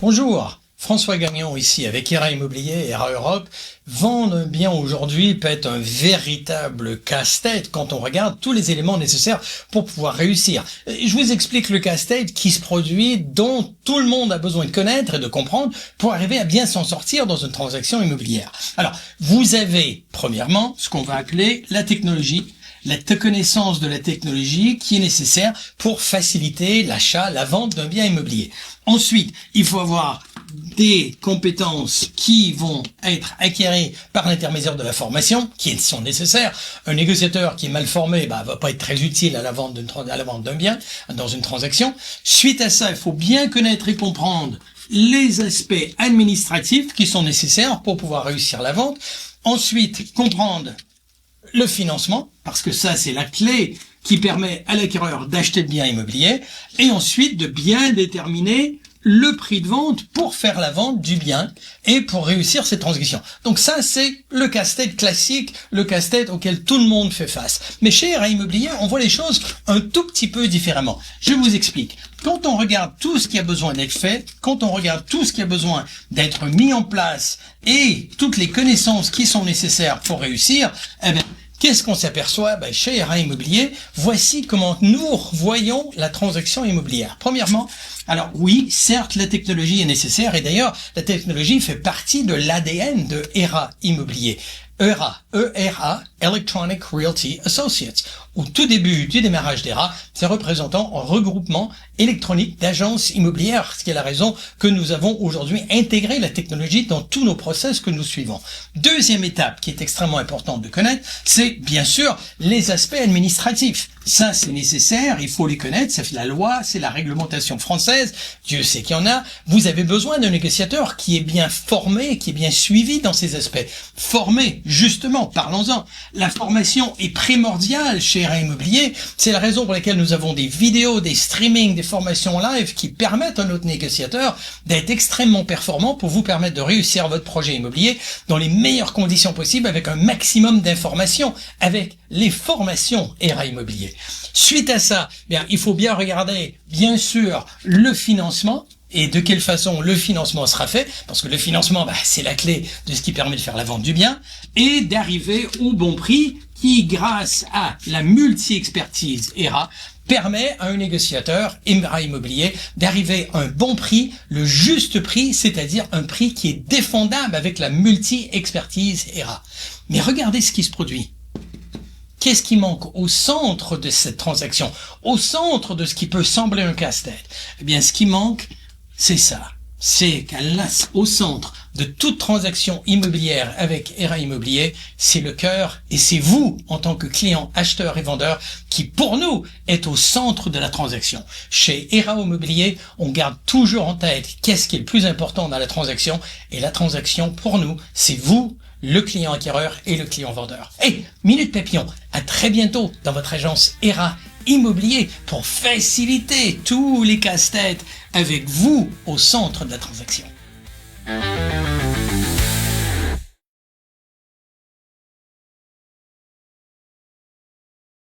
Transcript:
Bonjour, François Gagnon ici avec ERA Immobilier, ERA Europe. Vendre un bien aujourd'hui peut être un véritable casse-tête quand on regarde tous les éléments nécessaires pour pouvoir réussir. Je vous explique le casse-tête qui se produit, dont tout le monde a besoin de connaître et de comprendre pour arriver à bien s'en sortir dans une transaction immobilière. Alors, vous avez premièrement ce qu'on va appeler la technologie. La connaissance de la technologie qui est nécessaire pour faciliter l'achat, la vente d'un bien immobilier. Ensuite, il faut avoir des compétences qui vont être acquises par l'intermédiaire de la formation, qui sont nécessaires. Un négociateur qui est mal formé, va pas être très utile à la vente d'un bien, dans une transaction. Suite à ça, il faut bien connaître et comprendre les aspects administratifs qui sont nécessaires pour pouvoir réussir la vente. Ensuite, comprendre le financement, parce que ça, c'est la clé qui permet à l'acquéreur d'acheter le bien immobilier, et ensuite de bien déterminer le prix de vente pour faire la vente du bien et pour réussir cette transaction. Donc ça, c'est le casse-tête classique, le casse-tête auquel tout le monde fait face. Mais chez ERA Immobilier, on voit les choses un tout petit peu différemment. Je vous explique. Quand on regarde tout ce qui a besoin d'être fait, quand on regarde tout ce qui a besoin d'être mis en place et toutes les connaissances qui sont nécessaires pour réussir, qu'est-ce qu'on s'aperçoit? Chez ERA Immobilier, voici comment nous voyons la transaction immobilière. Premièrement, alors oui, certes, la technologie est nécessaire et d'ailleurs, la technologie fait partie de l'ADN de ERA Immobilier. ERA, E-R-A, Electronic Realty Associates. Au tout début du démarrage d'ERA, c'est représentant en regroupement électronique d'agences immobilières, ce qui est la raison que nous avons aujourd'hui intégré la technologie dans tous nos process que nous suivons. Deuxième étape qui est extrêmement importante de connaître, c'est bien sûr les aspects administratifs. Ça, c'est nécessaire, il faut les connaître, c'est la loi, c'est la réglementation française, Dieu sait qu'il y en a. Vous avez besoin d'un négociateur qui est bien formé, qui est bien suivi dans ces aspects. Formé, justement, parlons-en. La formation est primordiale chez ERA Immobilier, c'est la raison pour laquelle nous avons des vidéos, des streamings, des formations live qui permettent à notre négociateur d'être extrêmement performant pour vous permettre de réussir votre projet immobilier dans les meilleures conditions possibles avec un maximum d'informations, avec les formations ERA Immobilier. Suite à ça, il faut bien regarder, bien sûr, le financement et de quelle façon le financement sera fait, parce que le financement, c'est la clé de ce qui permet de faire la vente du bien, et d'arriver au bon prix qui, grâce à la multi-expertise ERA, permet à un négociateur ERA Immobilier d'arriver à un bon prix, le juste prix, c'est-à-dire un prix qui est défendable avec la multi-expertise ERA. Mais regardez ce qui se produit. Qu'est-ce qui manque au centre de cette transaction, au centre de ce qui peut sembler un casse-tête? Ce qui manque, c'est ça. C'est qu'au centre de toute transaction immobilière avec ERA Immobilier, c'est le cœur et c'est vous, en tant que client, acheteur et vendeur, qui, pour nous, est au centre de la transaction. Chez ERA Immobilier, on garde toujours en tête qu'est-ce qui est le plus important dans la transaction. Et la transaction, pour nous, c'est vous, le client acquéreur et le client vendeur. Minute Papillon, à très bientôt dans votre agence ERA Immobilier pour faciliter tous les casse-têtes avec vous au centre de la transaction.